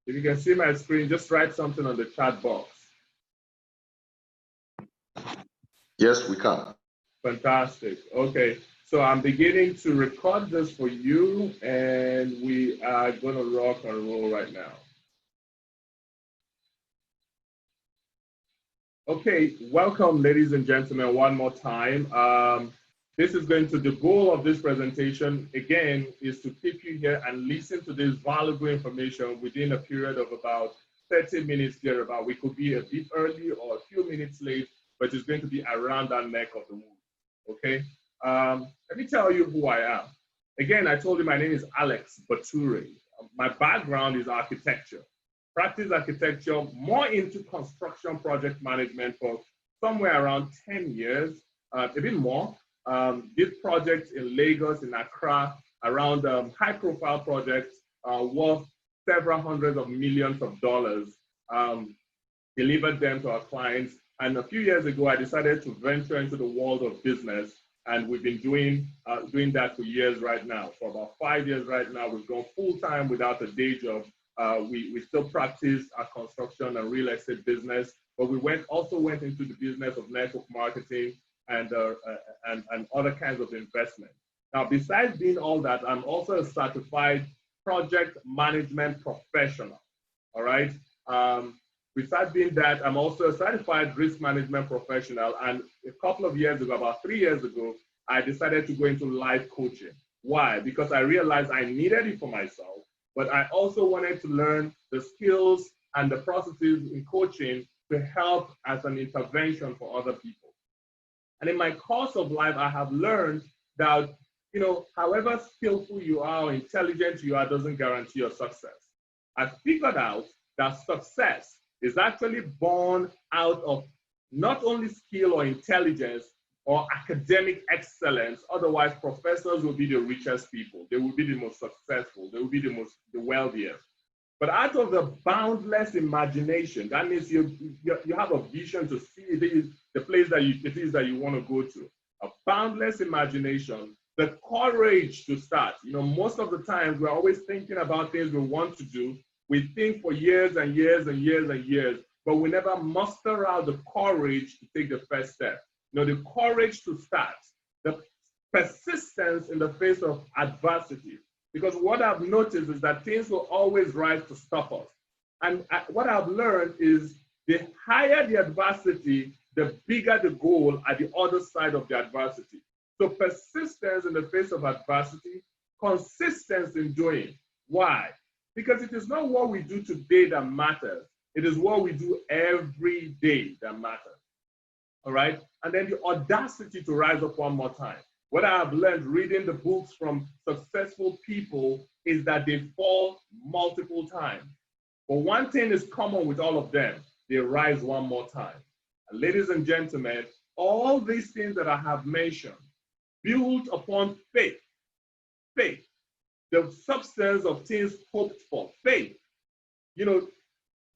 If you can see my screen, just write something on the chat box. Yes, we can. Fantastic. Okay, so I'm beginning to record this for you, and we are going to rock and roll right now. Okay, welcome, ladies and gentlemen, one more time. This is going to, the goal of this presentation, again, is to keep you here and listen to this valuable information within a period of about 30 minutes thereabout. We could be a bit early or a few minutes late, but it's going to be around that neck of the woods, okay? Let me tell you who I am. Again, I told you my name is Alex Bature. My background is architecture. Practice architecture, more into construction project management for somewhere around 10 years, a bit more. Did projects in Lagos, in Accra, around high-profile projects worth several hundreds of millions of dollars, delivered them to our clients. And a few years ago, I decided to venture into the world of business, and we've been doing that for years right now. For about 5 years right now, we've gone full-time without a day job. We still practice our construction and real estate business, but we also went into the business of network marketing and other kinds of investment. Now, besides being all that, I'm also a certified project management professional, all right? Besides being that, I'm also a certified risk management professional, and a couple of years ago, about 3 years ago, I decided to go into life coaching. Why? Because I realized I needed it for myself, but I also wanted to learn the skills and the processes in coaching to help as an intervention for other people. And in my course of life, I have learned that, you know, however skillful you are or intelligent you are doesn't guarantee your success. I figured out that success is actually born out of not only skill or intelligence or academic excellence. Otherwise, professors will be the richest people. They will be the most successful. They will be the wealthiest. But out of the boundless imagination, that means you have a vision to see the place that it is that you want to go to. A boundless imagination, the courage to start. You know, most of the time, we're always thinking about things we want to do. We think for years and years and years and years, but we never muster out the courage to take the first step. You know, the courage to start, the persistence in the face of adversity. Because what I've noticed is that things will always rise to stop us. And what I've learned is the higher the adversity, the bigger the goal at the other side of the adversity. So persistence in the face of adversity, consistency in doing. Why? Because it is not what we do today that matters. It is what we do every day that matters. All right? And then the audacity to rise up one more time. What I have learned reading the books from successful people is that they fall multiple times. But one thing is common with all of them, they rise one more time. And ladies and gentlemen, all these things that I have mentioned, built upon faith, the substance of things hoped for, faith. You know,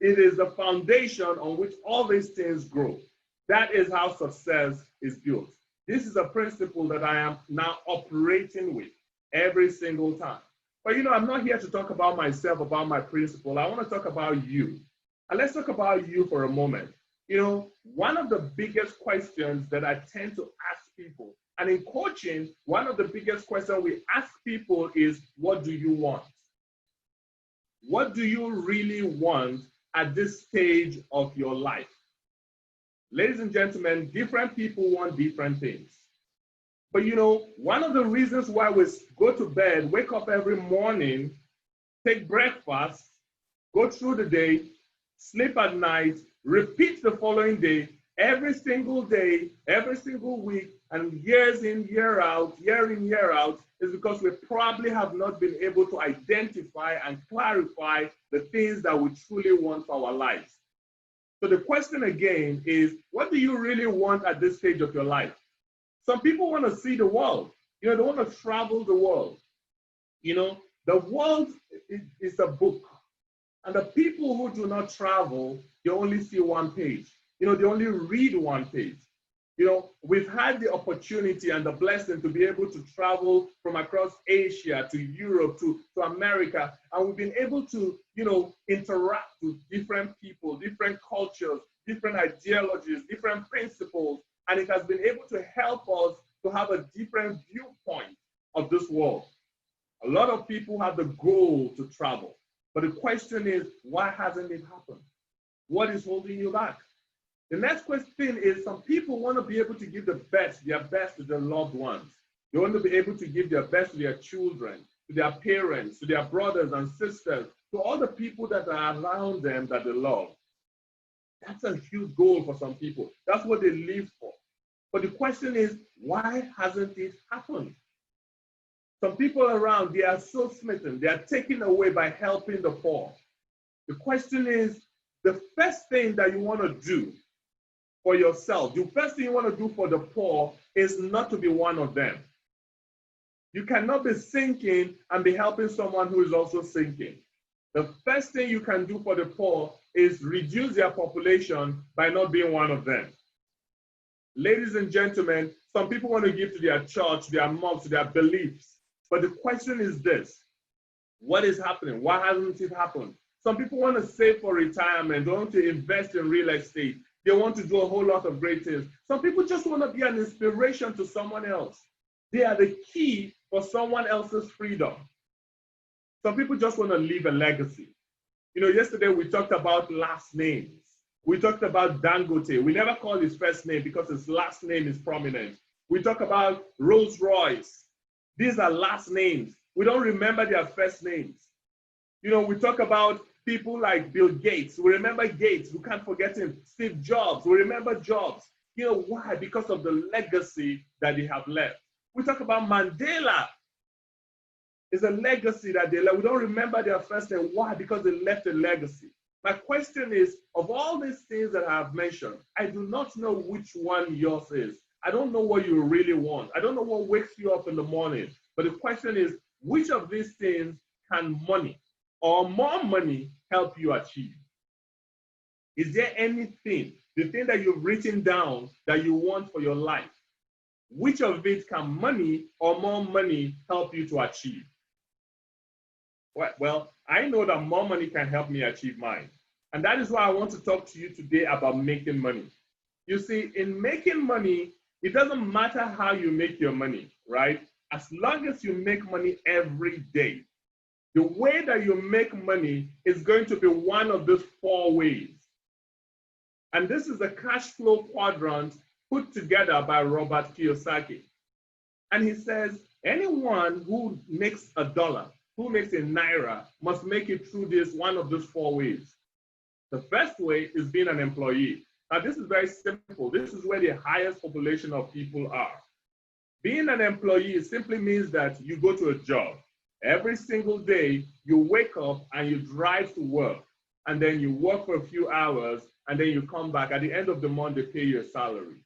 it is the foundation on which all these things grow. That is how success is built. This is a principle that I am now operating with every single time. But you know, I'm not here to talk about myself, about my principle. I want to talk about you. And let's talk about you for a moment. You know, one of the biggest questions that I tend to ask people, and in coaching, one of the biggest questions we ask people is, what do you want? What do you really want at this stage of your life? Ladies and gentlemen, different people want different things. But you know, one of the reasons why we go to bed, wake up every morning, take breakfast, go through the day, sleep at night, repeat the following day, every single week, and years in, year out, is because we probably have not been able to identify and clarify the things that we truly want for our lives. So the question again is, what do you really want at this stage of your life? Some people want to see the world. You know, they want to travel the world. You know, the world is a book. And the people who do not travel, they only see one page. You know, they only read one page. You know, we've had the opportunity and the blessing to be able to travel from across Asia to Europe to America, and we've been able to, you know, interact with different people, different cultures, different ideologies, different principles, and it has been able to help us to have a different viewpoint of this world. A lot of people have the goal to travel, but the question is, why hasn't it happened? What is holding you back? The next question is, some people want to be able to give their best to their loved ones. They want to be able to give their best to their children, to their parents, to their brothers and sisters, to all the people that are around them that they love. That's a huge goal for some people. That's what they live for. But the question is, why hasn't it happened? Some people around, they are so smitten, they are taken away by helping the poor. The question is, the first thing that you want to do for yourself, the first thing you want to do for the poor is not to be one of them. You cannot be sinking and be helping someone who is also sinking. The first thing you can do for the poor is reduce their population by not being one of them. Ladies and gentlemen, some people want to give to their church, their mosque, their beliefs. But the question is this: what is happening? Why hasn't it happened? Some people want to save for retirement, they want to invest in real estate. They want to do a whole lot of great things. Some people just want to be an inspiration to someone else. They are the key for someone else's freedom. Some people just want to leave a legacy. You know, yesterday we talked about last names. We talked about Dangote. We never call his first name because his last name is prominent. We talk about Rolls Royce. These are last names. We don't remember their first names. You know, we talk about people like Bill Gates. We remember Gates. We can't forget him. Steve Jobs. We remember Jobs. You know why? Because of the legacy that they have left. We talk about Mandela. It's a legacy that they left. We don't remember their first name. Why? Because they left a legacy. My question is, of all these things that I have mentioned, I do not know which one yours is. I don't know what you really want. I don't know what wakes you up in the morning. But the question is, which of these things can money or more money help you achieve? Is there anything, the thing that you've written down that you want for your life, which of it can money or more money help you to achieve? Well, I know that more money can help me achieve mine. And that is why I want to talk to you today about making money. You see, in making money, it doesn't matter how you make your money, right? As long as you make money every day, the way that you make money is going to be one of those 4 ways. And this is a cash flow quadrant put together by Robert Kiyosaki. And he says, anyone who makes $1, who makes a naira, must make it through this one of those 4 ways. The first way is being an employee. Now, this is very simple. This is where the highest population of people are. Being an employee simply means that you go to a job. Every single day, you wake up and you drive to work. And then you work for a few hours, and then you come back. At the end of the month, they pay you a salary.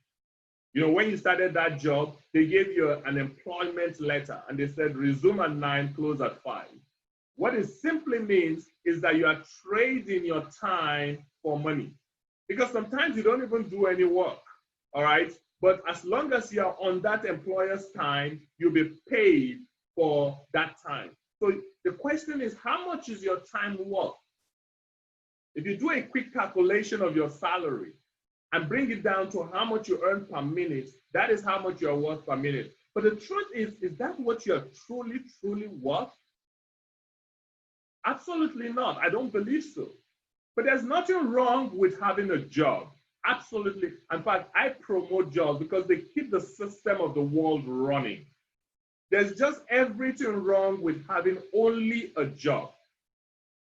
You know, when you started that job, they gave you an employment letter, and they said, resume at 9, close at 5. What it simply means is that you are trading your time for money. Because sometimes you don't even do any work, all right? But as long as you are on that employer's time, you'll be paid for that time. So the question is, how much is your time worth? If you do a quick calculation of your salary and bring it down to how much you earn per minute, that is how much you're worth per minute. But the truth is that what you're truly, truly worth? Absolutely not. I don't believe so. But there's nothing wrong with having a job. Absolutely. In fact, I promote jobs because they keep the system of the world running. There's just everything wrong with having only a job.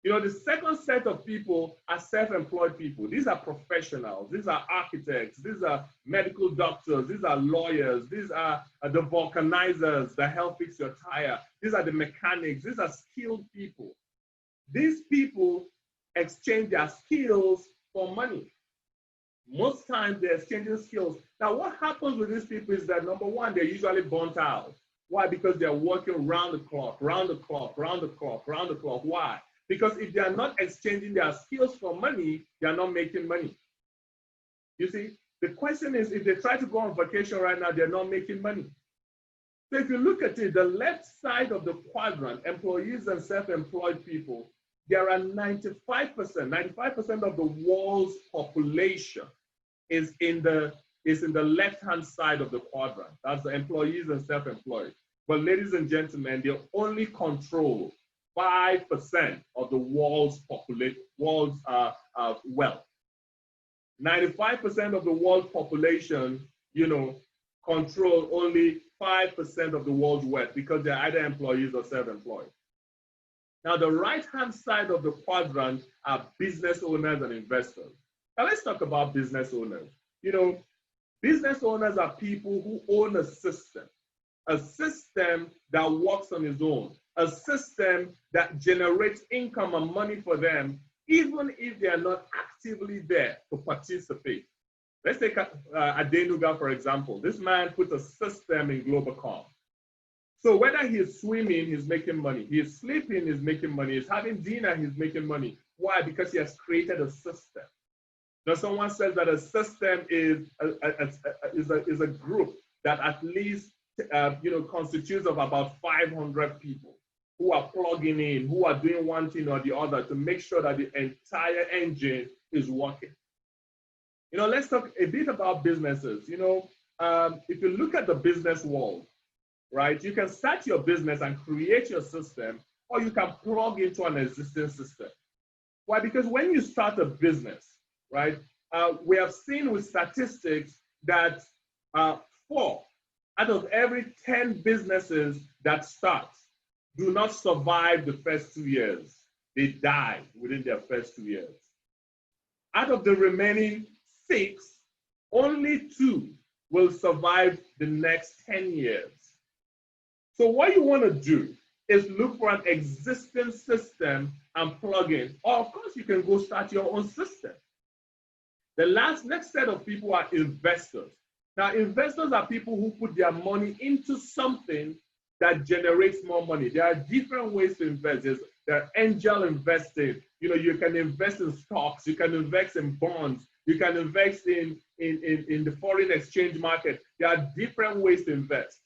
You know, the second set of people are self-employed people. These are professionals. These are architects. These are medical doctors. These are lawyers. These are the vulcanizers that help fix your tire. These are the mechanics. These are skilled people. These people exchange their skills for money. Most times they're exchanging skills. Now, what happens with these people is that, number one, they're usually burnt out. Why? Because they're working round the clock, round the clock, round the clock, round the clock. Why? Because if they are not exchanging their skills for money, they are not making money. You see, The question is, if they try to go on vacation right now, they're not making money. So if you look at it, the left side of the quadrant, employees and self-employed people, there are 95% of the world's population is in the left-hand side of the quadrant. That's the employees and self-employed. But ladies and gentlemen, they only control 5% of the world's wealth. 95% of the world population, control only 5% of the world's wealth because they're either employees or self-employed. Now, the right-hand side of the quadrant are business owners and investors. Now, let's talk about business owners. Business owners are people who own a system that works on its own, a system that generates income and money for them, even if they are not actively there to participate. Let's take Adenuga, for example. This man put a system in Globacom. So whether he's swimming, he's making money. He's sleeping, he's making money. He's having dinner, he's making money. Why? Because he has created a system. Now, someone says that a system is a group that at least constitutes of about 500 people who are plugging in, who are doing one thing or the other to make sure that the entire engine is working. Let's talk a bit about businesses. If you look at the business world, right, you can start your business and create your system, or you can plug into an existing system. Why? Because when you start a business, right, we have seen with statistics that 4 out of every 10 businesses that start do not survive the first 2 years. They die within their first 2 years. Out of the remaining 6, only 2 will survive the next 10 years. So what you want to do is look for an existing system and plug in. Or of course, you can go start your own system. The next set of people are investors. Now, investors are people who put their money into something that generates more money. There are different ways to invest. There are angel investing. You can invest in stocks. You can invest in bonds. You can invest in the foreign exchange market. There are different ways to invest.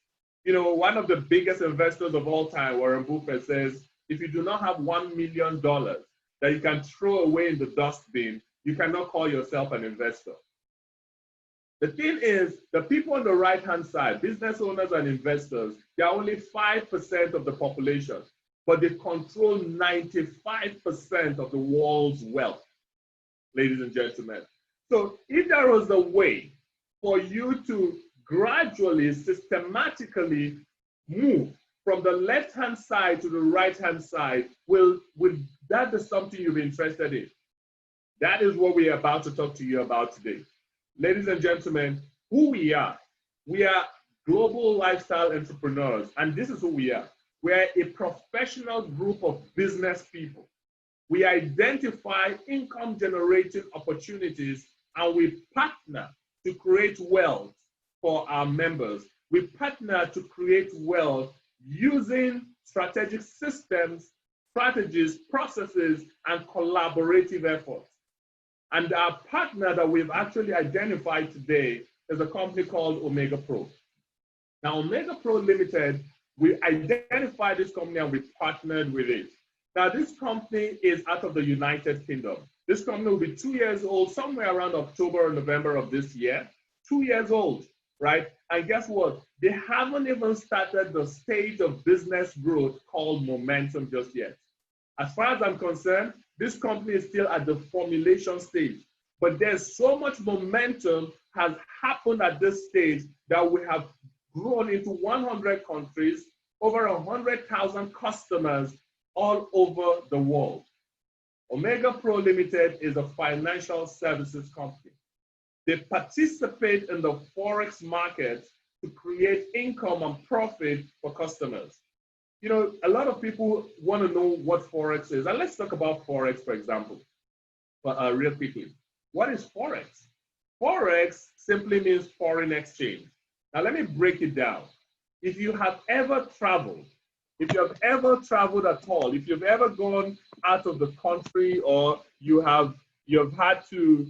One of the biggest investors of all time, Warren Buffett, says, if you do not have $1 million that you can throw away in the dustbin, you cannot call yourself an investor. The thing is, the people on the right-hand side, business owners and investors, they are only 5% of the population, but they control 95% of the world's wealth, ladies and gentlemen. So if there was a way for you to gradually, systematically move from the left-hand side to the right-hand side, will that be something you'll be interested in? That is what we are about to talk to you about today. Ladies and gentlemen, who we are global lifestyle entrepreneurs, and this is who we are. We're a professional group of business people. We identify income-generating opportunities, and we partner to create wealth for our members. We partner to create wealth using strategic systems, strategies, processes, and collaborative efforts. And our partner that we've actually identified today is a company called Omega Pro. Now, Omega Pro Limited, we identified this company and we partnered with it. Now, this company is out of the United Kingdom. This company will be 2 years old, somewhere around October or November of this year. 2 years old, right? And guess what? They haven't even started the stage of business growth called momentum just yet. As far as I'm concerned, this company is still at the formulation stage, but there's so much momentum has happened at this stage that we have grown into 100 countries, over 100,000 customers all over the world. Omega Pro Limited is a financial services company. They participate in the Forex market to create income and profit for customers. A lot of people want to know what Forex is. And let's talk about Forex, for example, real quickly. What is Forex? Forex simply means foreign exchange. Now, let me break it down. If you have ever traveled, at all, if you've ever gone out of the country, or you have had to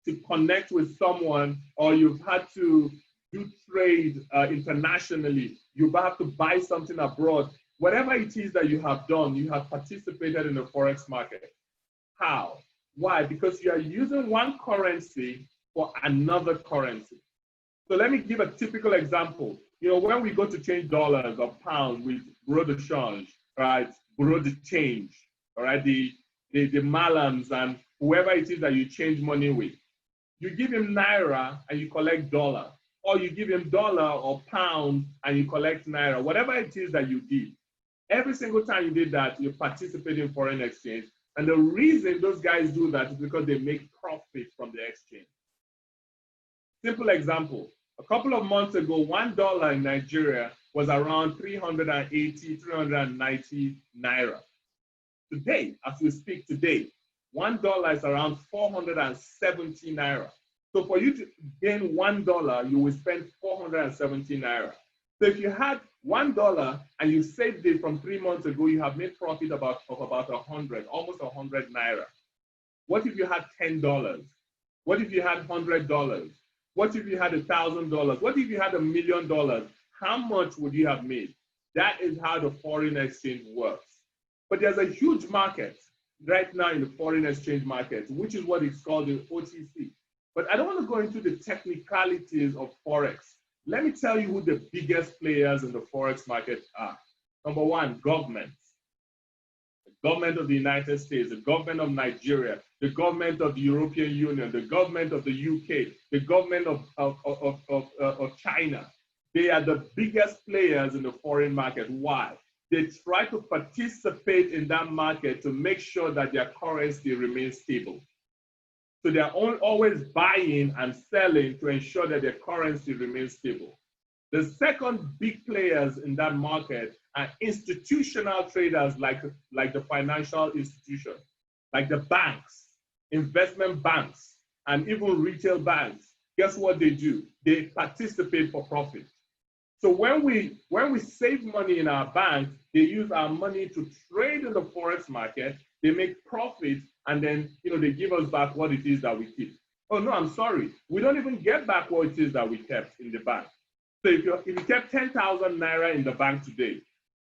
to connect with someone, or you've had to do trade internationally, you have to buy something abroad, whatever it is that you have done, you have participated in the Forex market. How? Why? Because you are using one currency for another currency. So let me give a typical example. You know, when we go to change dollars or pounds with bureau de change, right? Bureau de change, all right? The malams and whoever it is that you change money with. You give him naira and you collect dollar, or you give him dollar or pound and you collect naira, whatever it is that you did. Every single time you did that, you participate in foreign exchange. And the reason those guys do that is because they make profit from the exchange. Simple example. A couple of months ago, $1 in Nigeria was around 380, 390 naira. Today, as we speak today, $1 is around 470 naira. So for you to gain $1, you will spend 470 naira. So if you had $1 and you saved it from 3 months ago, you have made profit of about 100, almost 100 naira. What if you had $10? What if you had $100? What if you had $1,000? What if you had $1 million? How much would you have made? That is how the foreign exchange works. But there's a huge market right now in the foreign exchange market, which is what is called the OTC. But I don't want to go into the technicalities of Forex. Let me tell you who the biggest players in the Forex market are. Number one, governments. The government of the United States, the government of Nigeria, the government of the European Union, the government of the UK, the government of China. They are the biggest players in the foreign market. Why? They try to participate in that market to make sure that their currency remains stable. So they're always buying and selling to ensure that their currency remains stable. The second big players in that market are institutional traders like the financial institutions, like the banks, investment banks, and even retail banks. Guess what they do? They participate for profit. So when we save money in our bank, they use our money to trade in the Forex market, they make profit, and then they give us back what it is that we keep. Oh no, I'm sorry. We don't even get back what it is that we kept in the bank. So if you kept 10,000 naira in the bank today,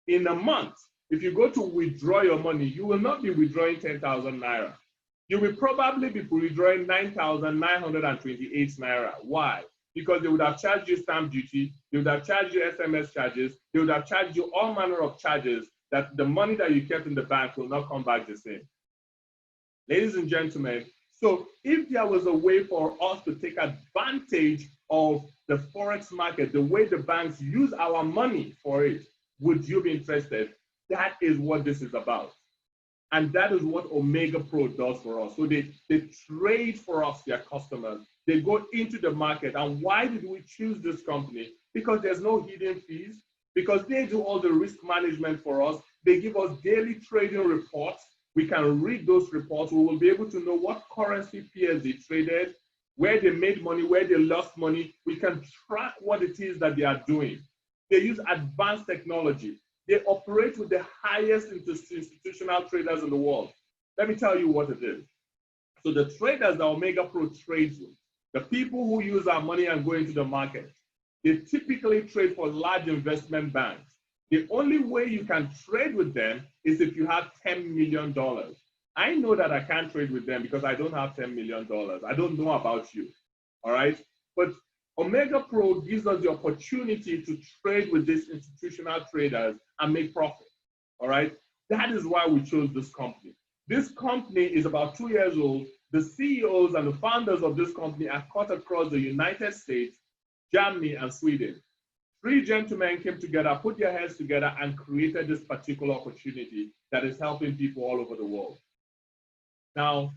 in a month, if you go to withdraw your money, you will not be withdrawing 10,000 naira. You will probably be withdrawing 9,928 naira. Why? Because they would have charged you stamp duty, they would have charged you SMS charges, they would have charged you all manner of charges that the money that you kept in the bank will not come back the same. Ladies and gentlemen, so if there was a way for us to take advantage of the Forex market, the way the banks use our money for it, would you be interested? That is what this is about. And that is what Omega Pro does for us. So they trade for us, their customers. They go into the market. And why did we choose this company? Because there's no hidden fees, because they do all the risk management for us. They give us daily trading reports. We can read those reports. We will be able to know what currency pairs they traded, where they made money, where they lost money. We can track what it is that they are doing. They use advanced technology. They operate with the highest institutional traders in the world. Let me tell you what it is. So the traders that Omega Pro trades with, the people who use our money and go into the market, they typically trade for large investment banks. The only way you can trade with them is if you have $10 million. I know that I can't trade with them because I don't have $10 million. I don't know about you, all right? But Omega Pro gives us the opportunity to trade with these institutional traders and make profit, all right? That is why we chose this company. This company is about 2 years old. The CEOs and the founders of this company are cut across the United States, Germany, and Sweden. 3 gentlemen came together, put their heads together, and created this particular opportunity that is helping people all over the world. Now,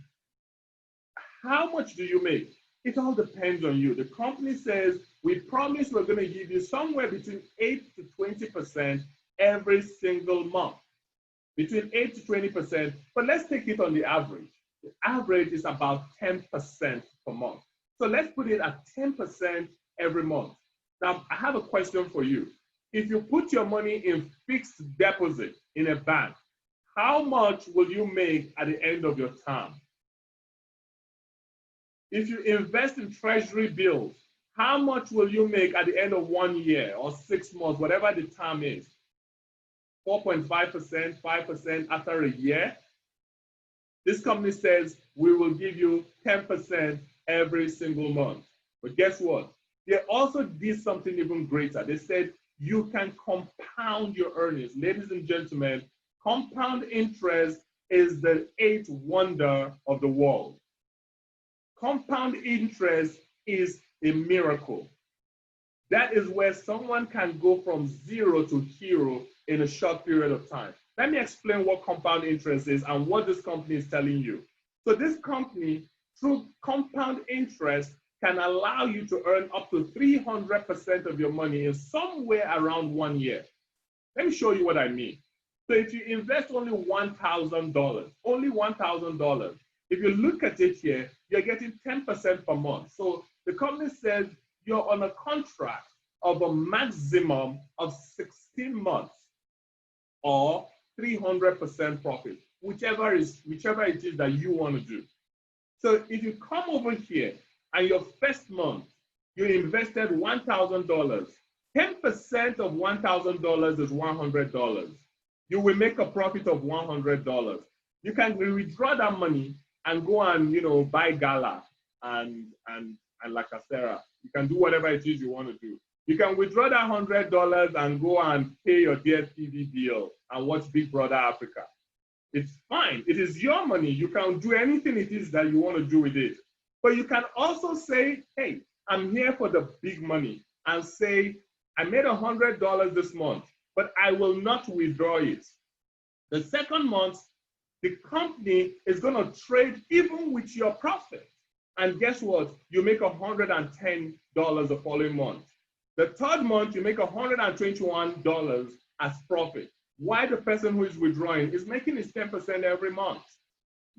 how much do you make? It all depends on you. The company says, we promise we're going to give you somewhere between 8 to 20% every single month. Between 8 to 20%, but let's take it on the average. The average is about 10% per month. So let's put it at 10% every month. Now, I have a question for you. If you put your money in fixed deposit in a bank, how much will you make at the end of your term? If you invest in treasury bills, how much will you make at the end of 1 year or 6 months, whatever the term is? 4.5%, 5% after a year? This company says we will give you 10% every single month. But guess what? They also did something even greater. They said you can compound your earnings. Ladies and gentlemen, compound interest is the eighth wonder of the world. Compound interest is a miracle. That is where someone can go from 0 to hero in a short period of time. Let me explain what compound interest is and what this company is telling you. So this company, through compound interest, can allow you to earn up to 300% of your money in somewhere around 1 year. Let me show you what I mean. So if you invest only $1,000, only $1,000, if you look at it here, you're getting 10% per month. So the company says you're on a contract of a maximum of 16 months or 300% profit, whichever it is that you want to do. So if you come over here and your first month, you invested $1,000, 10% of $1,000 is $100. You will make a profit of $100. You can withdraw that money and go and buy gala and lacasera. You can do whatever it is you want to do. You can withdraw that $100 and go and pay your DSTV bill and watch Big Brother Africa. It's fine. It is your money. You can do anything it is that you want to do with it. But you can also say, hey, I'm here for the big money, and say, I made $100 this month, but I will not withdraw it. The second month, the company is going to trade even with your profit. And guess what? You make $110 the following month. The third month, you make $121 as profit. Why the person who is withdrawing is making his 10% every month.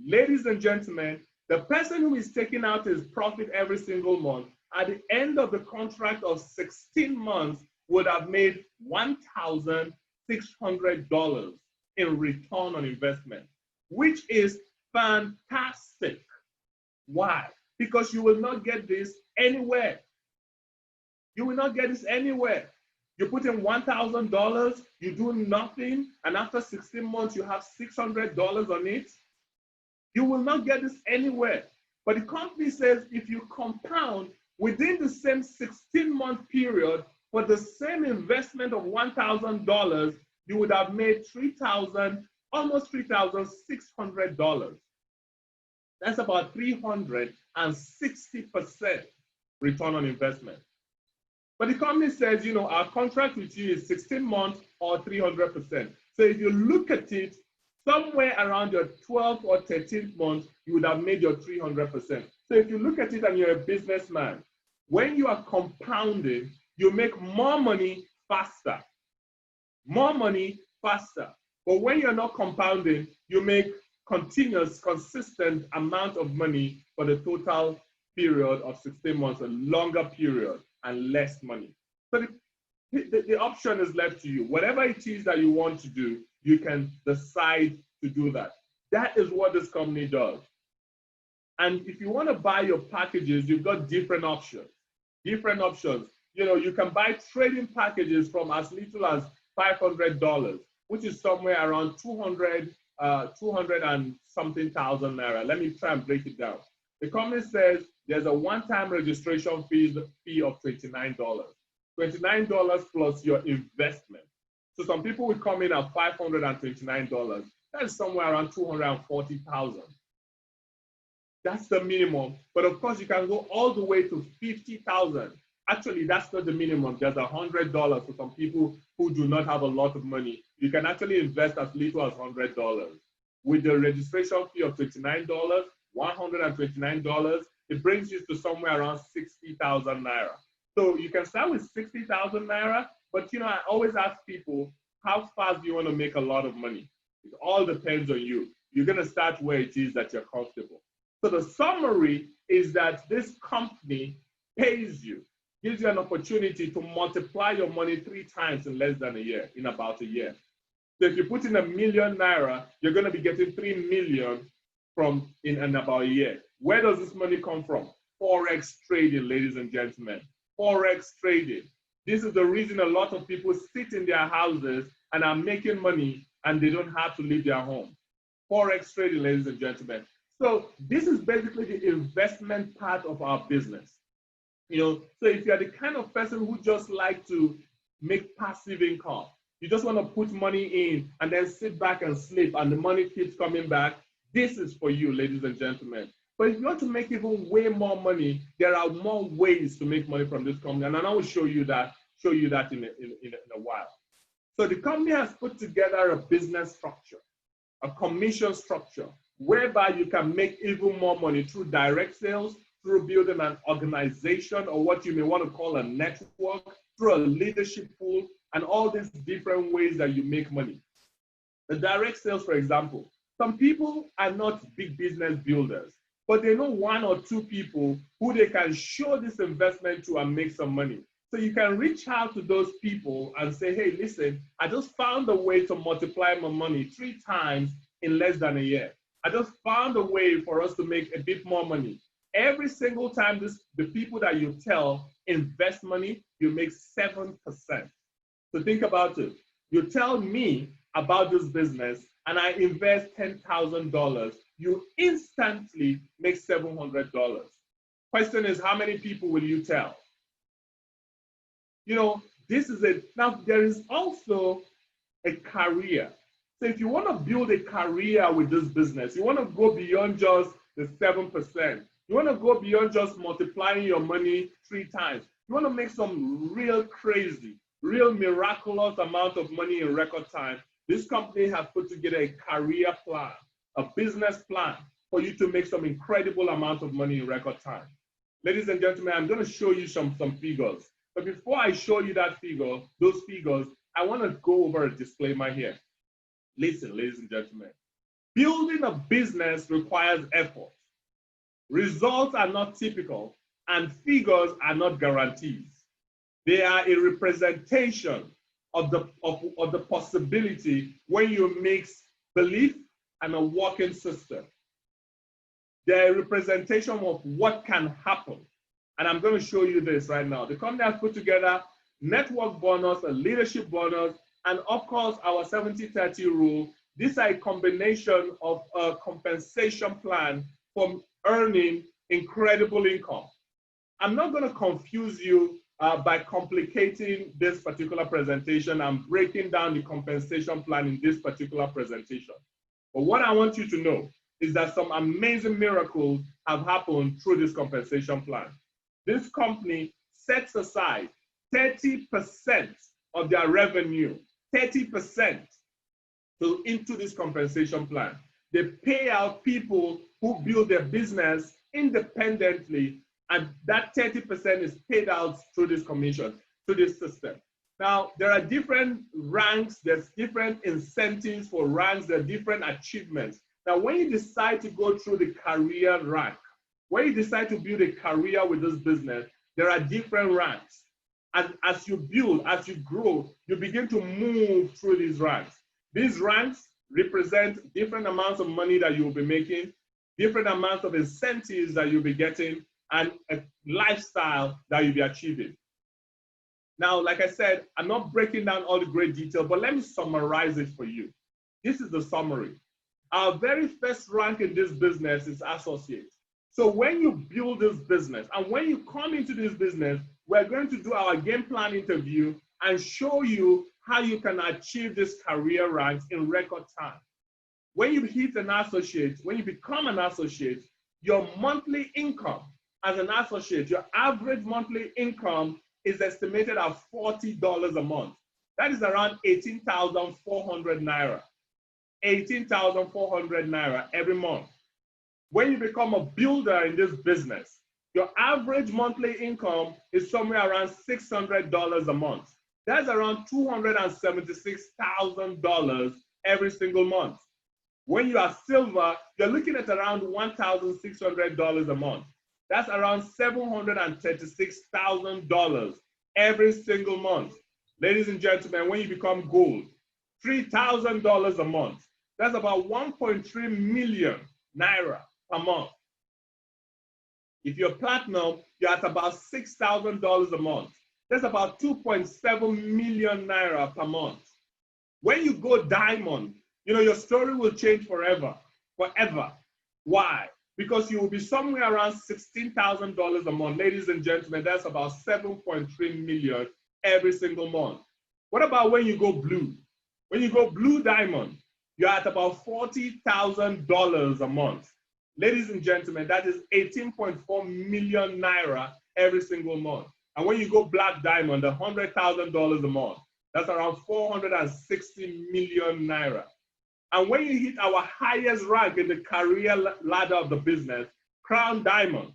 Ladies and gentlemen, the person who is taking out his profit every single month, at the end of the contract of 16 months, would have made $1,600 in return on investment, which is fantastic. Why? Because you will not get this anywhere. You will not get this anywhere. You put in $1,000, you do nothing, and after 16 months, you have $600 on it. You will not get this anywhere. But the company says if you compound within the same 16-month period for the same investment of $1,000, you would have made almost $3,600. That's about 360% return on investment. But the company says, our contract with you is 16 months or 300%. So if you look at it, somewhere around your 12th or 13th month, you would have made your 300%. So if you look at it and you're a businessman, when you are compounding, you make more money faster. More money faster. But when you're not compounding, you make continuous, consistent amount of money for the total period of 16 months, a longer period, and less money. So the option is left to you. Whatever it is that you want to do, you can decide to do that. That is what this company does. And if you want to buy your packages, you've got different options. Different options. You can buy trading packages from as little as $500, which is somewhere around 200 and something thousand naira. Let me try and break it down. The company says there's a one-time registration fee of $29. $29 plus your investment. So some people will come in at $529. That is somewhere around 240,000. That's the minimum. But of course, you can go all the way to 50,000. Actually, that's not the minimum. There's $100 for some people who do not have a lot of money. You can actually invest as little as $100. With the registration fee of $29, $129, it brings you to somewhere around 60,000 naira. So you can start with 60,000 naira, but I always ask people, how fast do you want to make a lot of money? It all depends on you. You're going to start where it is that you're comfortable. So the summary is that this company pays you, gives you an opportunity to multiply your money 3 times in less than a year, in about a year. So if you put in $1 million naira, you're going to be getting 3 million in about a year. Where does this money come from? Forex trading, ladies and gentlemen. Forex trading. This is the reason a lot of people sit in their houses and are making money and they don't have to leave their home. Forex trading, ladies and gentlemen. So this is basically the investment part of our business. So if you're the kind of person who just like to make passive income, you just want to put money in and then sit back and sleep and the money keeps coming back, this is for you, ladies and gentlemen. But if you want to make even way more money, there are more ways to make money from this company, and I will show you that in a while. So the company has put together a business structure, a commission structure, whereby you can make even more money through direct sales, through building an organization, or what you may want to call a network, through a leadership pool, and all these different ways that you make money. The direct sales, for example, some people are not big business builders, but they know one or two people who they can show this investment to and make some money. So you can reach out to those people and say, hey, listen, I just found a way to multiply my money 3 times in less than a year. I just found a way for us to make a bit more money. Every single time the people that you tell invest money, you make 7%. So think about it. You tell me about this business and I invest $10,000, you instantly make $700. Question is, how many people will you tell? This is it. Now, there is also a career. So if you want to build a career with this business, you want to go beyond just the 7%. You want to go beyond just multiplying your money 3 times. You want to make some real crazy, real miraculous amount of money in record time. This company has put together a career plan, a business plan for you to make some incredible amount of money in record time. Ladies and gentlemen, I'm going to show you some figures. But before I show you those figures, I want to go over a disclaimer here. Listen, ladies and gentlemen, building a business requires effort. Results are not typical, and figures are not guarantees. They are a representation of the possibility when you mix belief and a working system. They're a representation of what can happen. And I'm going to show you this right now. The company has put together network bonus, a leadership bonus, and of course, our 70-30 rule. These are a combination of a compensation plan for earning incredible income. I'm not going to confuse you by complicating this particular presentation. I'm breaking down the compensation plan in this particular presentation. But what I want you to know is that some amazing miracles have happened through this compensation plan. This company sets aside 30% of their revenue, 30% into this compensation plan. They pay out people who build their business independently, and that 30% is paid out through this commission, through this system. Now, there are different ranks, there's different incentives for ranks, there are different achievements. Now, when you decide to go through the career rank, when you decide to build a career with this business, there are different ranks. As you build, as you grow, you begin to move through these ranks. These ranks represent different amounts of money that you will be making, different amounts of incentives that you'll be getting, and a lifestyle that you'll be achieving. Now, like I said, I'm not breaking down all the great detail, but let me summarize it for you. This is the summary. Our very first rank in this business is associate. So when you build this business and when you come into this business, we're going to do our game plan interview and show you how you can achieve this career ranks in record time. When you hit an associate, when you become an associate, your monthly income as an associate, your average monthly income is estimated at $40 a month. That is around 18,400 Naira. 18,400 Naira every month. When you become a builder in this business, your average monthly income is somewhere around $600 a month. That's around $276,000 every single month. When you are silver, you're looking at around $1,600 a month. That's around $736,000 every single month. Ladies and gentlemen, when you become gold, $3,000 a month. That's about 1.3 million Naira per month. If you're platinum, you're at about $6,000 a month. That's about 2.7 million naira per month. When you go diamond, your story will change forever. Why? Because you will be somewhere around $16,000 a month. Ladies and gentlemen, that's about 7.3 million every single month. What about when you go blue? When you go blue diamond, you're at about $40,000 a month. Ladies and gentlemen, that is 18.4 million naira every single month. And when you go black diamond, $100,000 a month, that's around 460 million naira. And when you hit our highest rank in the career ladder of the business, crown diamond,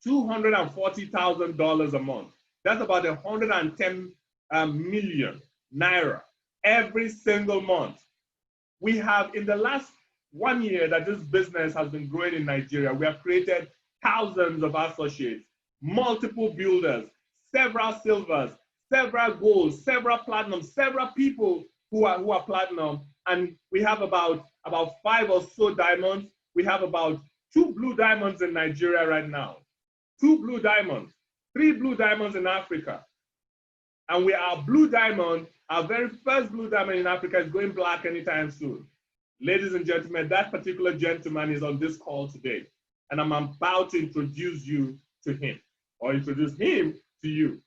$240,000 a month. That's about 110 million naira every single month. We have, in the last 1 year that this business has been growing in Nigeria, we have created thousands of associates, multiple builders, several silvers, several golds, several platinum, several people who are platinum, and we have about 5 or so diamonds. We have about 2 blue diamonds in Nigeria right now, 2 blue diamonds, 3 blue diamonds in Africa. And our blue diamond, our very first blue diamond in Africa, is going black anytime soon. Ladies and gentlemen, that particular gentleman is on this call today, and I'm about to introduce you to him, or introduce him to you.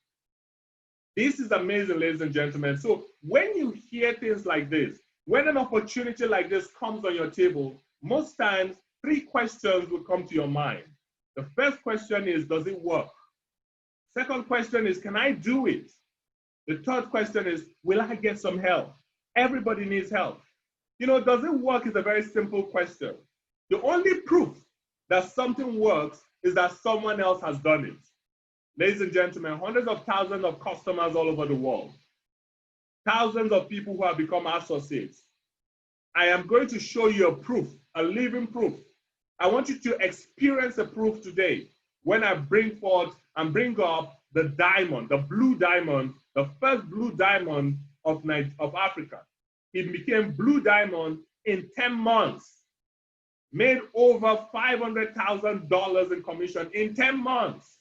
This is amazing, ladies and gentlemen. So when you hear things like this, when an opportunity like this comes on your table, most times 3 questions will come to your mind. The first question is, does it work? Second question is, can I do it? The third question is, will I get some help? Everybody needs help. Does it work is a very simple question. The only proof that something works is that someone else has done it. Ladies and gentlemen, hundreds of thousands of customers all over the world, thousands of people who have become associates. I am going to show you a proof, a living proof. I want you to experience a proof today when I bring forth and bring up the diamond, the blue diamond, the first blue diamond of Africa. It became blue diamond in 10 months, made over $500,000 in commission in 10 months.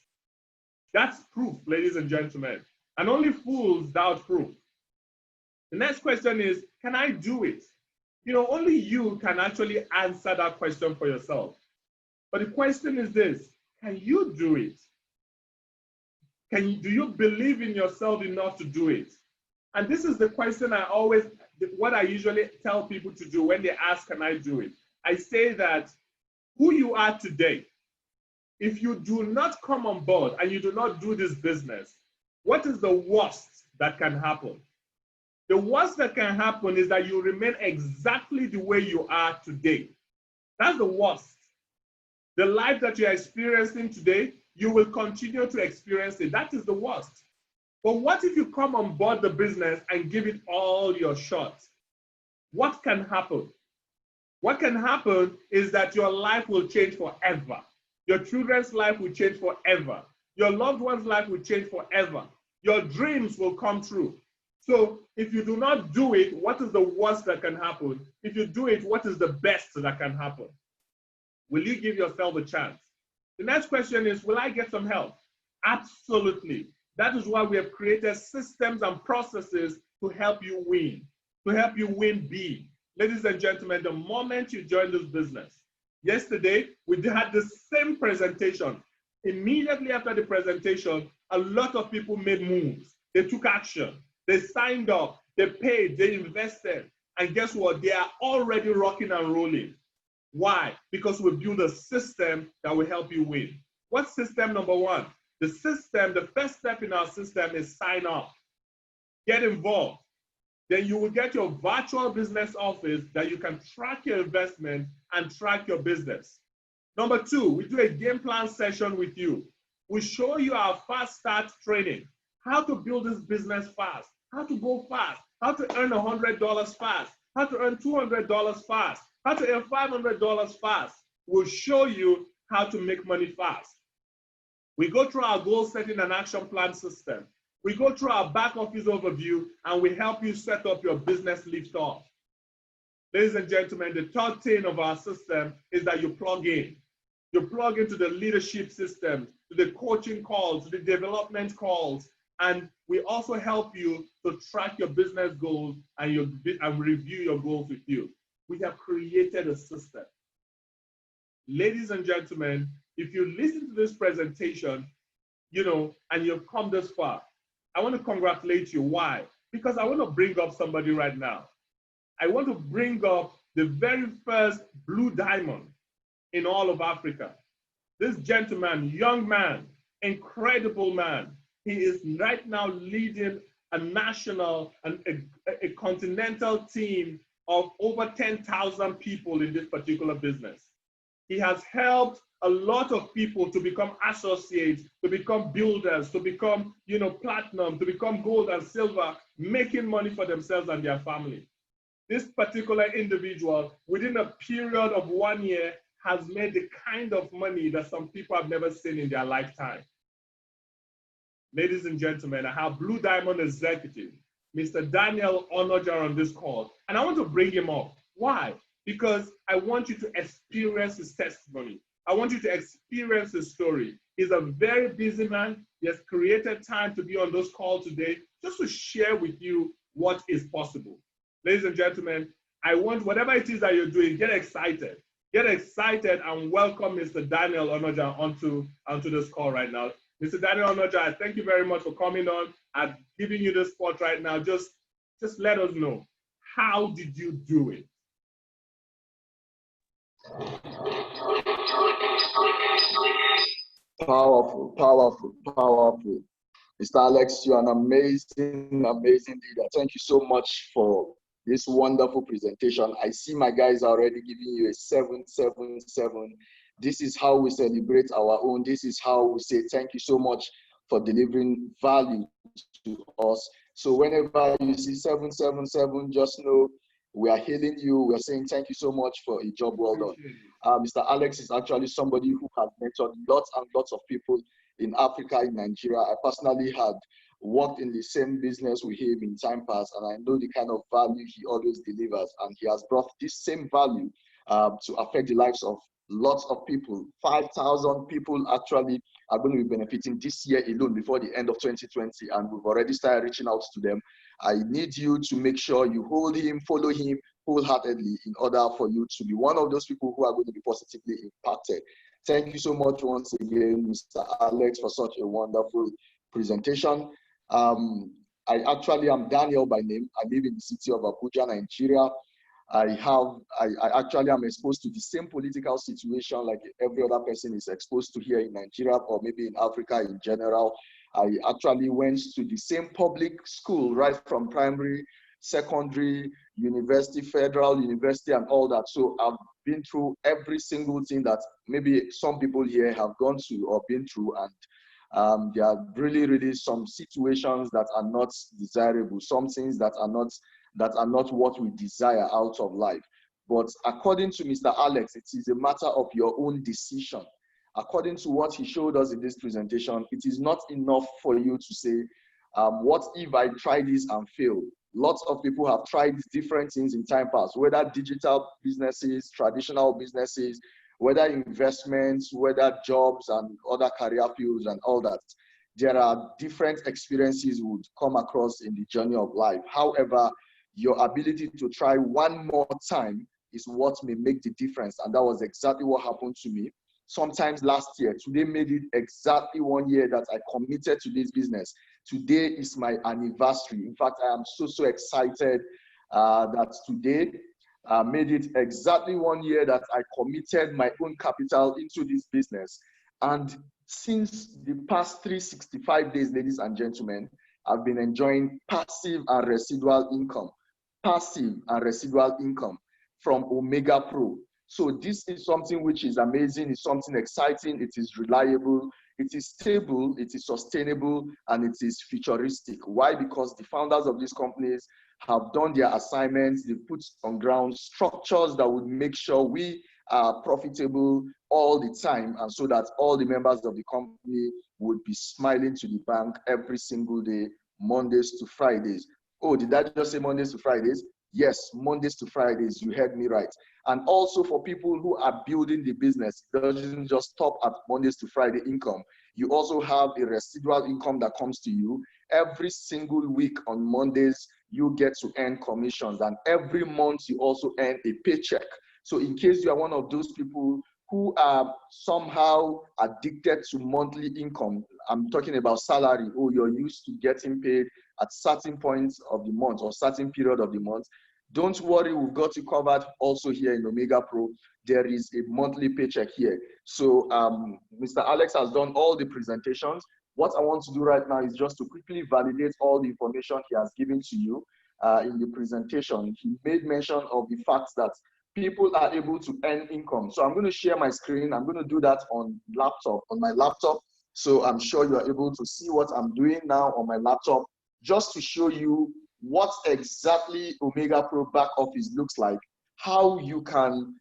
That's proof, ladies and gentlemen. And only fools doubt proof. The next question is, can I do it? Only you can actually answer that question for yourself. But the question is this, can you do it? Do you believe in yourself enough to do it? And this is the question what I usually tell people to do when they ask, can I do it? I say that who you are today, if you do not come on board and you do not do this business, what is the worst that can happen? The worst that can happen is that you remain exactly the way you are today. That's the worst. The life that you're experiencing today, you will continue to experience it. That is the worst. But what if you come on board the business and give it all your shot? What can happen? What can happen is that your life will change forever. Your children's life will change forever. Your loved one's life will change forever. Your dreams will come true. So if you do not do it, what is the worst that can happen? If you do it, what is the best that can happen? Will you give yourself a chance? The next question is, will I get some help? Absolutely. That is why we have created systems and processes to help you win big. Ladies and gentlemen, the moment you join this business, yesterday, we had the same presentation. Immediately after the presentation, a lot of people made moves. They took action. They signed up. They paid. They invested. And guess what? They are already rocking and rolling. Why? Because we build a system that will help you win. What's system number 1? The first step in our system is sign up. Get involved. Then you will get your virtual business office that you can track your investment and track your business. Number 2, we do a game plan session with you. We show you our fast start training, how to build this business fast, how to go fast, how to earn $100 fast, how to earn $200 fast, how to earn $500 fast. We'll show you how to make money fast. We go through our goal setting and action plan system. We go through our back office overview, and we help you set up your business lift off. Ladies and gentlemen, the third thing of our system is that you plug in. You plug into the leadership system, to the coaching calls, to the development calls, and we also help you to track your business goals and review your goals with you. We have created a system. Ladies and gentlemen, if you listen to this presentation, and you've come this far, I want to congratulate you. Why? Because I want to bring up somebody right now. I want to bring up the very first blue diamond in all of Africa. This gentleman, young man, incredible man. He is right now leading a national and a continental team of over 10,000 people in this particular business. He has helped a lot of people to become associates, to become builders, to become, platinum, to become gold and silver, making money for themselves and their family. This particular individual, within a period of 1 year, has made the kind of money that some people have never seen in their lifetime. Ladies and gentlemen, I have Blue Diamond Executive, Mr. Daniel Onoja on this call, and I want to bring him up. Why? Because I want you to experience his testimony. I want you to experience his story. He's a very busy man. He has created time to be on this call today just to share with you what is possible. Ladies and gentlemen, I want whatever it is that you're doing, get excited. Get excited and welcome Mr. Daniel Onoja onto this call right now. Mr. Daniel Onoja, I thank you very much for coming on. I'm giving you this spot right now. Just let us know, how did you do it? Powerful, powerful, powerful. Mr. Alex, you're an amazing, amazing leader. Thank you so much for this wonderful presentation. I see my guys are already giving you a 777. This is how we celebrate our own. This is how we say thank you so much for delivering value to us. So whenever you see 777, just know we are hailing you. We are saying thank you so much for a job well done. Mr. Alex is actually somebody who has mentored lots and lots of people in Africa, in Nigeria. I personally had worked in the same business with him in time past, and I know the kind of value he always delivers, and he has brought this same value to affect the lives of lots of people. 5,000 people actually are going to be benefiting this year alone before the end of 2020, and we've already started reaching out to them. I need you to make sure you hold him, follow him wholeheartedly in order for you to be one of those people who are going to be positively impacted. Thank you so much once again, Mr. Alex, for such a wonderful presentation. I actually am Daniel by name. I live in the city of Abuja, Nigeria. I actually am exposed to the same political situation like every other person is exposed to here in Nigeria or maybe in Africa in general. I actually went to the same public school right from primary, secondary, university, federal university, and all that. So I've been through every single thing that maybe some people here have gone through or been through, and there are really, really some situations that are not desirable, some things that are not what we desire out of life. But according to Mr. Alex, it is a matter of your own decision. According to what he showed us in this presentation, it is not enough for you to say, what if I try this and fail? Lots of people have tried different things in time past, whether digital businesses, traditional businesses, whether investments, whether jobs and other career fields and all that. There are different experiences we would come across in the journey of life. However, your ability to try one more time is what may make the difference. And that was exactly what happened to me. Sometimes last year, today made it exactly 1 year that I committed to this business. Today is my anniversary. In fact, I am so excited that today made it exactly 1 year that I committed my own capital into this business. And since the past 365 days, ladies and gentlemen, I've been enjoying passive and residual income from Omega Pro. So this is something which is amazing, it's something exciting, it is reliable, it is stable, it is sustainable, and it is futuristic. Why? Because the founders of these companies have done their assignments, they put on ground structures that would make sure we are profitable all the time, and so that all the members of the company would be smiling to the bank every single day, Mondays to Fridays. Oh, did I just say Mondays to Fridays? Yes, Mondays to Fridays, you heard me right. And also for people who are building the business, it doesn't just stop at Mondays to Friday income. You also have a residual income that comes to you. Every single week on Mondays, you get to earn commissions. And every month, you also earn a paycheck. So in case you are one of those people who are somehow addicted to monthly income, I'm talking about salary, or you're used to getting paid at certain points of the month or certain period of the month, don't worry, we've got you covered also here in Omega Pro. There is a monthly paycheck here. So Mr. Alex has done all the presentations. What I want to do right now is just to quickly validate all the information he has given to you in the presentation. He made mention of the fact that people are able to earn income. So I'm going to share my screen. I'm going to do that on my laptop. So I'm sure you are able to see what I'm doing now on my laptop, just to show you what exactly Omega Pro back office looks like, how you can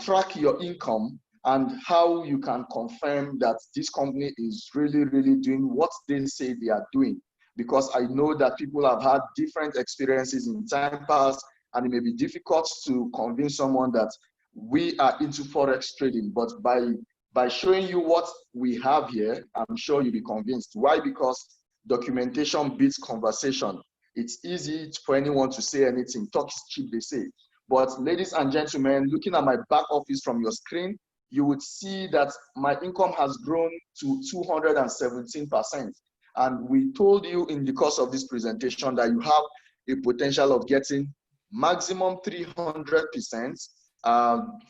track your income, and how you can confirm that this company is really, really doing what they say they are doing. Because I know that people have had different experiences in time past, and it may be difficult to convince someone that we are into Forex trading, but by showing you what we have here, I'm sure you'll be convinced. Why? Because documentation beats conversation. It's easy for anyone to say anything. Talk is cheap, they say. But ladies and gentlemen, looking at my back office from your screen, you would see that my income has grown to 217%. And we told you in the course of this presentation that you have a potential of getting maximum 300%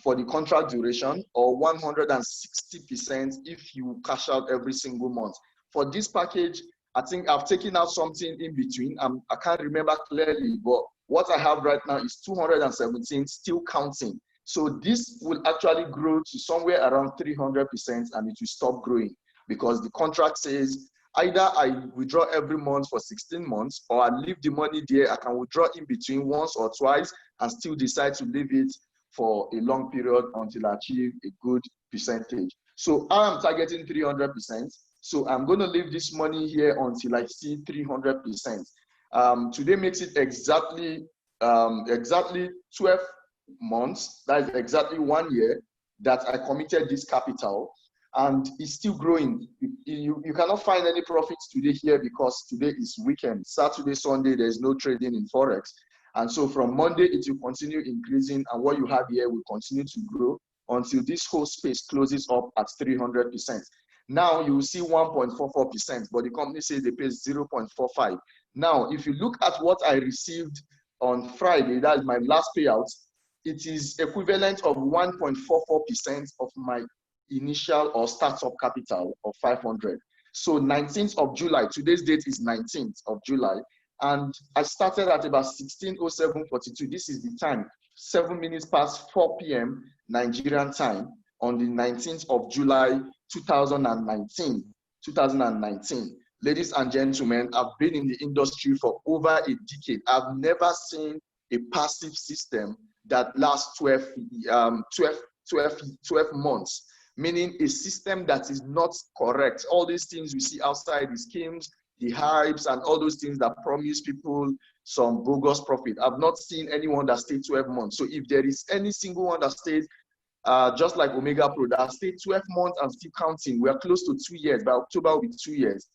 for the contract duration, or 160% if you cash out every single month. For this package, I think I've taken out something in between. I can't remember clearly, but what I have right now is 217, still counting. So this will actually grow to somewhere around 300%, and it will stop growing, because the contract says either I withdraw every month for 16 months, or I leave the money there. I can withdraw in between once or twice and still decide to leave it for a long period until I achieve a good percentage. So I am targeting 300%. So I'm going to leave this money here until I see 300%. Today makes it exactly 12 months. That is exactly 1 year that I committed this capital, and it's still growing. You cannot find any profits today here because today is weekend. Saturday, Sunday, there's no trading in Forex. And so from Monday, it will continue increasing, and what you have here will continue to grow until this whole space closes up at 300%. Now you will see 1.44%, but the company says they pay 0.45. Now, if you look at what I received on Friday, that is my last payout, it is equivalent of 1.44% of my initial or startup capital of 500. So 19th of July, today's date is 19th of July, and I started at about 16:07:42. This is the time, 7 minutes past 4 p.m. Nigerian time on the 19th of July, 2019. Ladies and gentlemen, I've been in the industry for over a decade. I've never seen a passive system that lasts 12 months, meaning a system that is not correct. All these things we see outside, the schemes, the hypes, and all those things that promise people some bogus profit. I've not seen anyone that stayed 12 months. So if there is any single one that stays, just like Omega Pro, that stayed 12 months and still counting, we are close to 2 years. By October will be 2 years.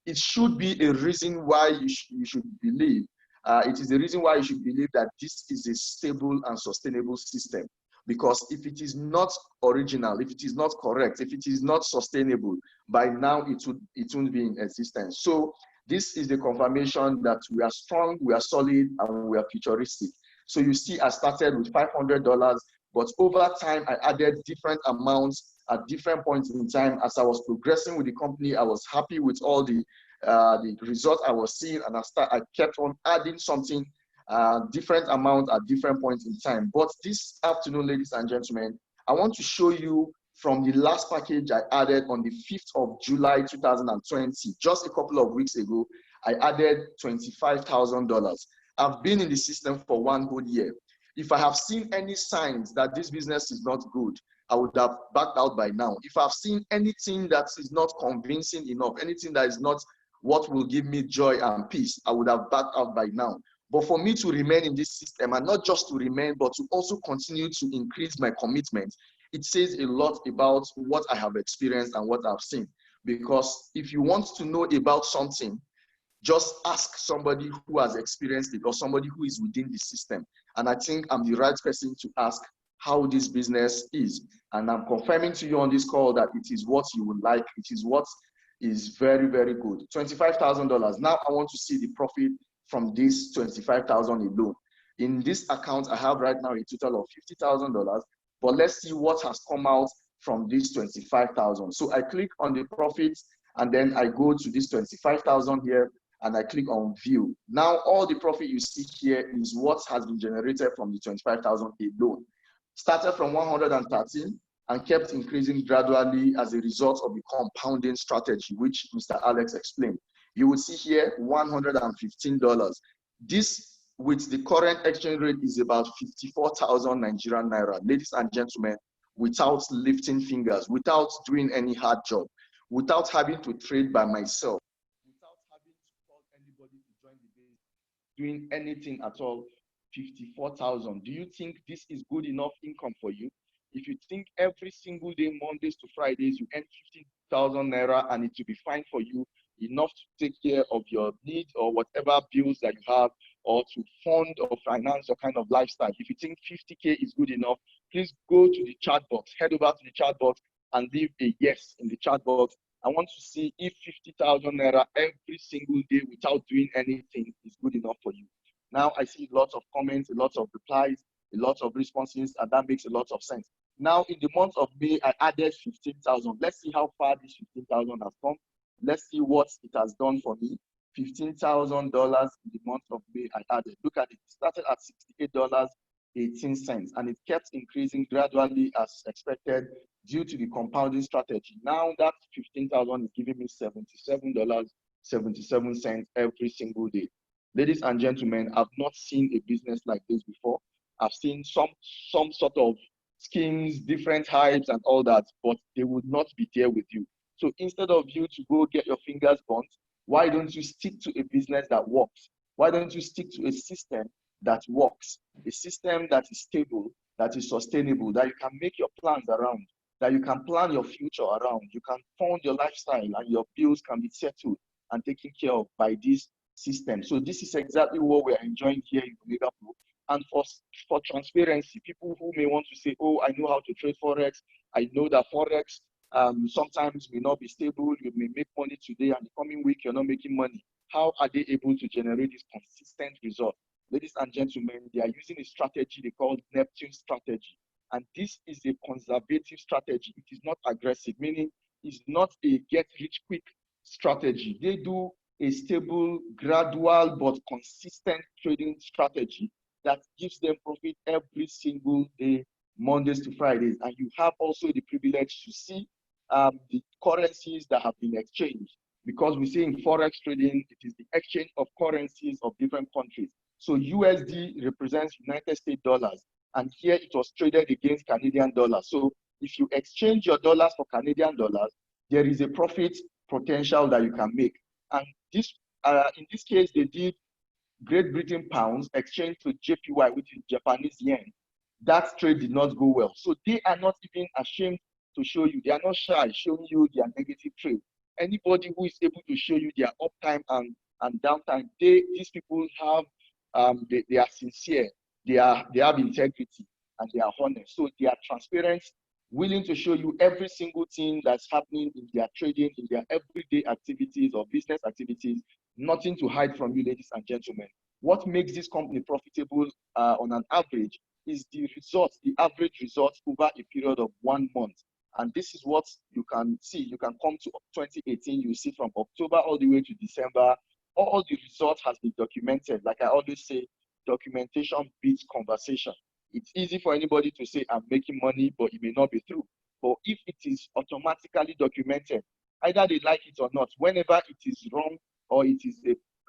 It should be a reason why you should believe. It is a reason why you should believe that this is a stable and sustainable system. Because if it is not original, if it is not correct, if it is not sustainable, by now it won't be in existence. So this is the confirmation that we are strong, we are solid, and we are futuristic. So you see, I started with $500, but over time I added different amounts at different points in time. As I was progressing with the company, I was happy with all the results I was seeing, and I kept on adding something, different amount at different points in time. But this afternoon, ladies and gentlemen, I want to show you from the last package I added on the 5th of July 2020, just a couple of weeks ago. I added $25,000. I've been in the system for 1 whole year. If I have seen any signs that this business is not good, I would have backed out by now. If I've seen anything that is not convincing enough, anything that is not what will give me joy and peace, I would have backed out by now. But for me to remain in this system, and not just to remain, but to also continue to increase my commitment, it says a lot about what I have experienced and what I've seen. Because if you want to know about something, just ask somebody who has experienced it or somebody who is within the system. And I think I'm the right person to ask how this business is. And I'm confirming to you on this call that it is what you would like. It is what is very, very good. $25,000. Now I want to see the profit from this 25,000 alone. In this account, I have right now a total of $50,000, but let's see what has come out from this 25,000. So I click on the profits, and then I go to this 25,000 here, and I click on view. Now all the profit you see here is what has been generated from the 25,000 alone. Started from 113 and kept increasing gradually as a result of the compounding strategy, which Mr. Alex explained. You will see here $115. This, with the current exchange rate, is about 54,000 Nigerian naira. Ladies and gentlemen, without lifting fingers, without doing any hard job, without having to trade by myself, without having to call anybody to join the business, doing anything at all, 54,000. Do you think this is good enough income for you? If you think every single day, Mondays to Fridays, you earn 50,000 naira and it will be fine for you, enough to take care of your needs or whatever bills that you have, or to fund or finance your kind of lifestyle. If you think 50K is good enough, please go to the chat box, head over to the chat box and leave a yes in the chat box. I want to see if 50,000 naira every single day without doing anything is good enough for you. Now I see lots of comments, a lot of replies, a lot of responses, and that makes a lot of sense. Now in the month of May, I added 15,000. Let's see how far this 15,000 has come. Let's see what it has done for me. $15,000 in the month of May I added. Look at it. It started at $68.18 and it kept increasing gradually as expected due to the compounding strategy. Now that 15,000 is giving me $77.77 every single day. Ladies and gentlemen, I've not seen a business like this before. I've seen some sort of schemes, different hypes and all that, but they would not be there with you. So instead of you to go get your fingers burnt, why don't you stick to a business that works? Why don't you stick to a system that works? A system that is stable, that is sustainable, that you can make your plans around, that you can plan your future around, you can fund your lifestyle and your bills can be settled and taken care of by this system. So this is exactly what we're enjoying here in Omega Pro. And for transparency, people who may want to say, oh, I know how to trade Forex. I know that Forex sometimes may not be stable. You may make money today and the coming week you're not making money. How are they able to generate this consistent result? Ladies and gentlemen, they are using a strategy they call Neptune strategy. And this is a conservative strategy. It is not aggressive, meaning it's not a get rich quick strategy. They do a stable, gradual, but consistent trading strategy that gives them profit every single day, Mondays to Fridays. And you have also the privilege to see the currencies that have been exchanged. Because we say in Forex trading, it is the exchange of currencies of different countries. So USD represents United States dollars. And here it was traded against Canadian dollars. So if you exchange your dollars for Canadian dollars, there is a profit potential that you can make. And this, in this case, they did Great Britain pounds exchanged to JPY, which is Japanese yen. That trade did not go well. So they are not even ashamed to show you. They are not shy showing you their negative trade. Anybody who is able to show you their uptime and downtime, these people have they are sincere, they have integrity, and they are honest. So they are transparent, willing to show you every single thing that's happening in their trading, in their everyday activities or business activities. Nothing to hide from you, ladies and gentlemen. What makes this company profitable on an average is the results, the average results over a period of 1 month. And this is what you can see. You can come to 2018, you see from October all the way to December, all the results has been documented. Like I always say, documentation beats conversation. It's easy for anybody to say, I'm making money, but it may not be true. But if it is automatically documented, either they like it or not, whenever it is wrong or it is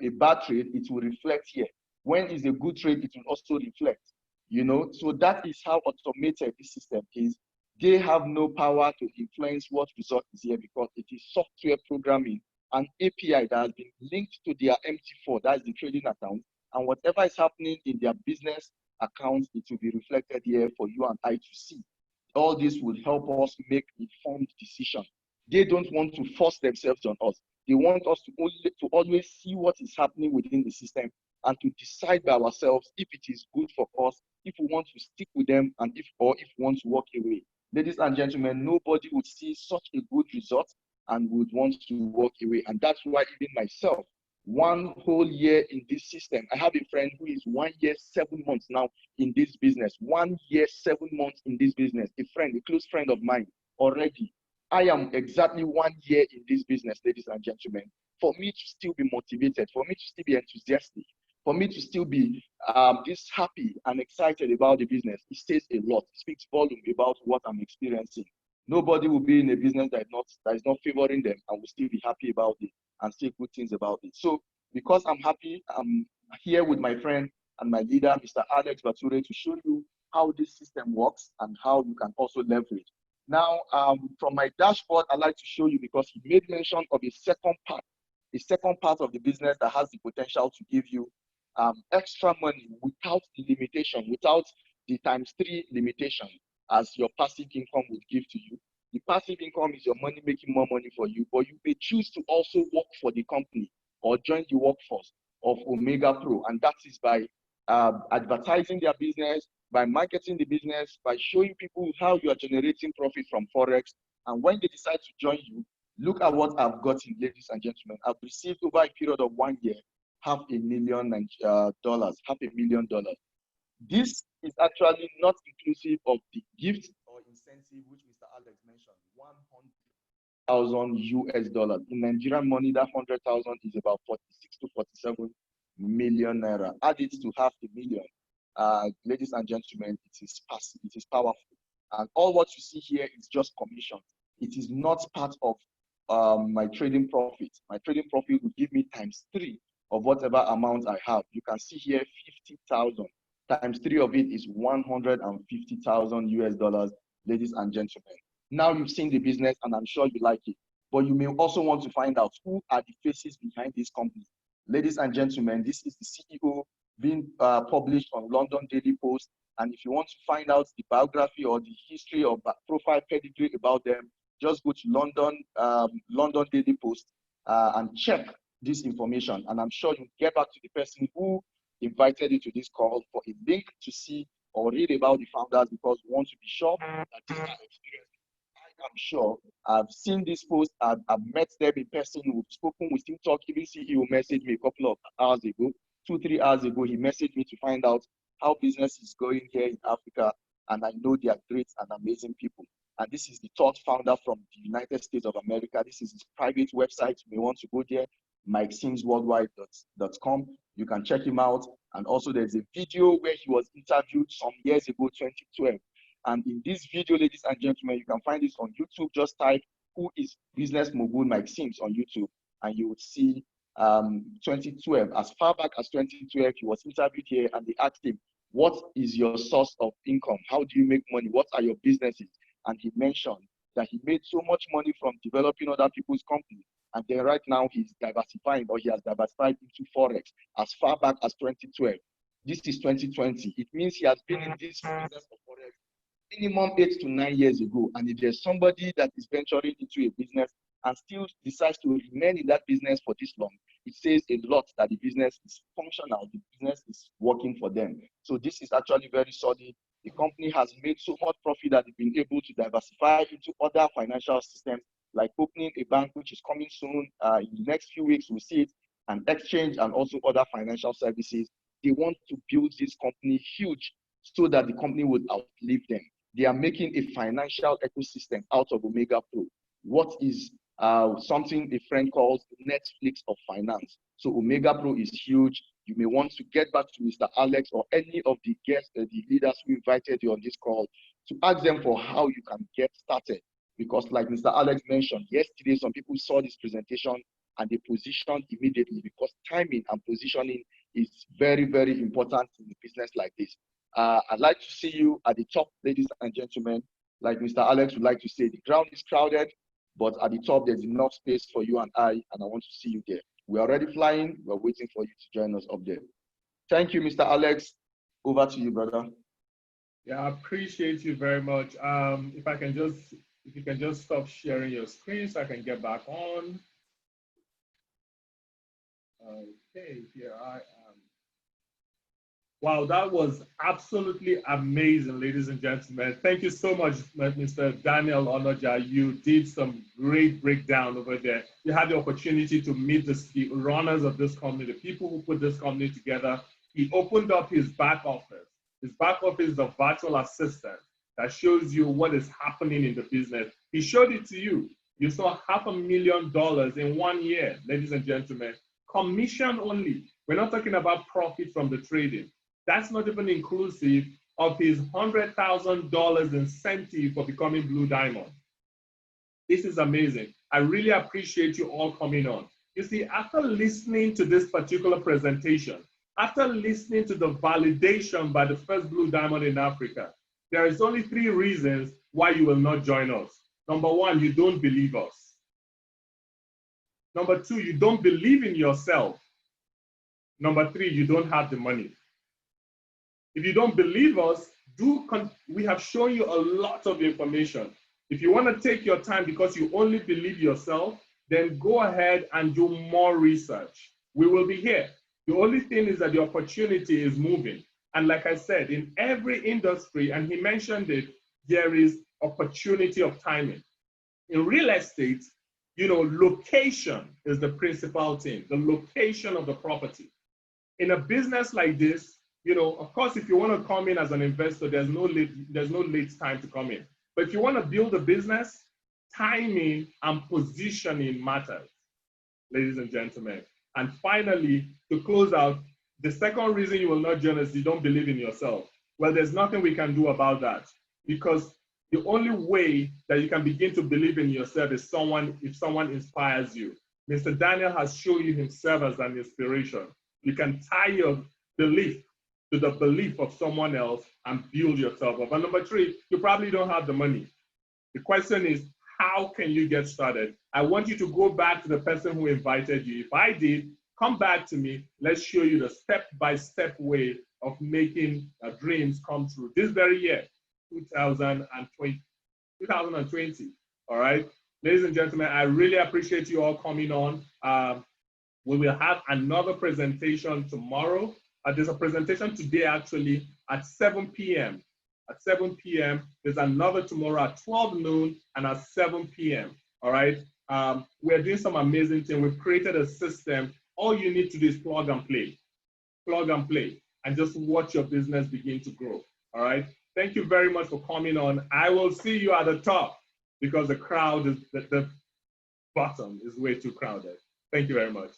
a bad trade, it will reflect here. When it's a good trade, it will also reflect. You know, so that is how automated this system is. They have no power to influence what result is here because it is software programming, an API that has been linked to their MT4, that's the trading account, And whatever is happening in their business accounts, it will be reflected here for you and I to see. All this will help us make informed decisions. They don't want to force themselves on us. They want us to always see what is happening within the system and to decide by ourselves if it is good for us, if we want to stick with them, and if we want to walk away. Ladies and gentlemen, nobody would see such a good result and would want to walk away. And that's why even myself, 1 whole year in this system, I have a friend who is 1 year, 7 months now in this business. 1 year, 7 months in this business. A friend, a close friend of mine already. I am exactly 1 year in this business, ladies and gentlemen. For me to still be motivated, for me to still be enthusiastic, for me to still be this happy and excited about the business, it says a lot. It speaks volume about what I'm experiencing. Nobody will be in a business that is not favoring them and will still be happy about it and say good things about it. So because I'm happy, I'm here with my friend and my leader, Mr. Alex Bature, to show you how this system works and how you can also leverage. Now, from my dashboard, I'd like to show you, because he made mention of a second part of the business that has the potential to give you extra money without the limitation, without the ×3 limitation, as your passive income would give to you. The passive income is your money making more money for you, but you may choose to also work for the company or join the workforce of Omega Pro, and that is by advertising their business, by marketing the business, by showing people how you are generating profit from Forex. And when they decide to join you, look at what I've gotten, ladies and gentlemen. I've received over a period of 1 year, $500,000. This is actually not inclusive of the gift or incentive, which Mr. Alex mentioned, $100,000 US. In Nigerian money, that 100,000 is about 46 to 47 million naira. Add it to $500,000. Ladies and gentlemen, it is passive, it is powerful. And all what you see here is just commission. It is not part of my trading profit. My trading profit will give me ×3 of whatever amount I have. You can see here 50,000. ×3 of it is 150,000 US, ladies and gentlemen. Now you've seen the business and I'm sure you like it, but you may also want to find out who are the faces behind this company. Ladies and gentlemen, this is the CEO being published on London Daily Post. And if you want to find out the biography or the history or profile pedigree about them, just go to London Daily Post and check this information. And I'm sure you'll get back to the person who invited you to this call for a link to see or read about the founders, because we want to be sure that these are experienced. I'm sure I've seen this post, I've met them in person, we've spoken, we still talk. Even CEO messaged me a couple of hours ago, 2-3 hours ago, he messaged me to find out how business is going here in Africa, and I know they are great and amazing people. And this is the third founder from the United States of America. This is his private website. You may want to go there, MikeSimsWorldwide.com. You can check him out. And also there's a video where he was interviewed some years ago, 2012. And in this video, ladies and gentlemen, you can find this on YouTube. Just type "Who is Business Mogul Mike Sims" on YouTube, and you would see 2012. As far back as 2012, he was interviewed here, and they asked him, "What is your source of income? How do you make money? What are your businesses?" And he mentioned that he made so much money from developing other people's companies. And then right now he's diversifying, or he has diversified into Forex as far back as 2012. This is 2020. It means he has been in this business of Forex minimum 8 to 9 years ago. And if there's somebody that is venturing into a business and still decides to remain in that business for this long, it says a lot that the business is functional, the business is working for them. So this is actually very solid. The company has made so much profit that they've been able to diversify into other financial systems, like opening a bank, which is coming soon. In the next few weeks, we'll see it, an exchange, and also other financial services. They want to build this company huge so that the company would outlive them. They are making a financial ecosystem out of Omega Pro. What is something a friend calls Netflix of finance. So Omega Pro is huge. You may want to get back to Mr. Alex or any of the guests, the leaders who invited you on this call, to ask them for how you can get started. Because like Mr. Alex mentioned yesterday, some people saw this presentation and they positioned immediately, because timing and positioning is very, very important in a business like this. I'd like to see you at the top, ladies and gentlemen. Like Mr. Alex would like to say, the ground is crowded, but at the top, there's enough space for you and I want to see you there. We're already flying. We're waiting for you to join us up there. Thank you, Mr. Alex. Over to you, brother. Yeah, I appreciate you very much. If you can just stop sharing your screen so I can get back on. Okay, here I am. Wow, that was absolutely amazing, ladies and gentlemen. Thank you so much, Mr. Daniel Onoja. You did some great breakdown over there. You had the opportunity to meet the runners of this company, the people who put this company together. He opened up his back office. His back office is a virtual assistant that shows you what is happening in the business. He showed it to you. You saw $500,000 in 1 year, ladies and gentlemen. Commission only. We're not talking about profit from the trading. That's not even inclusive of his $100,000 incentive for becoming Blue Diamond. This is amazing. I really appreciate you all coming on. You see, after listening to this particular presentation, after listening to the validation by the first Blue Diamond in Africa, there is only 3 reasons why you will not join us. Number 1, you don't believe us. Number 2, you don't believe in yourself. Number 3, you don't have the money. If you don't believe us, we have shown you a lot of information. If you want to take your time because you only believe yourself, then go ahead and do more research. We will be here. The only thing is that the opportunity is moving. And like I said, in every industry, and he mentioned it, there is opportunity of timing. In real estate, you know, location is the principal thing, the location of the property. In a business like this, you know, of course, if you want to come in as an investor, there's no late time to come in. But if you want to build a business, timing and positioning matters, ladies and gentlemen. And finally, to close out, the second reason you will not join us is you don't believe in yourself. Well, there's nothing we can do about that, because the only way that you can begin to believe in yourself is if someone inspires you. Mr. Daniel has shown you himself as an inspiration. You can tie your belief to the belief of someone else and build yourself up. And number 3, you probably don't have the money. The question is, how can you get started? I want you to go back to the person who invited you. If I did, come back to me. Let's show you the step-by-step way of making dreams come true this very year, 2020. All right, ladies and gentlemen, I really appreciate you all coming on. We will have another presentation tomorrow. There's a presentation today actually at 7 p.m. At 7 p.m. There's another tomorrow at 12 noon and at 7 p.m. All right. We're doing some amazing things. We've created a system. All you need to do is plug and play, and just watch your business begin to grow. All right. Thank you very much for coming on. I will see you at the top because the crowd is the bottom is way too crowded. Thank you very much.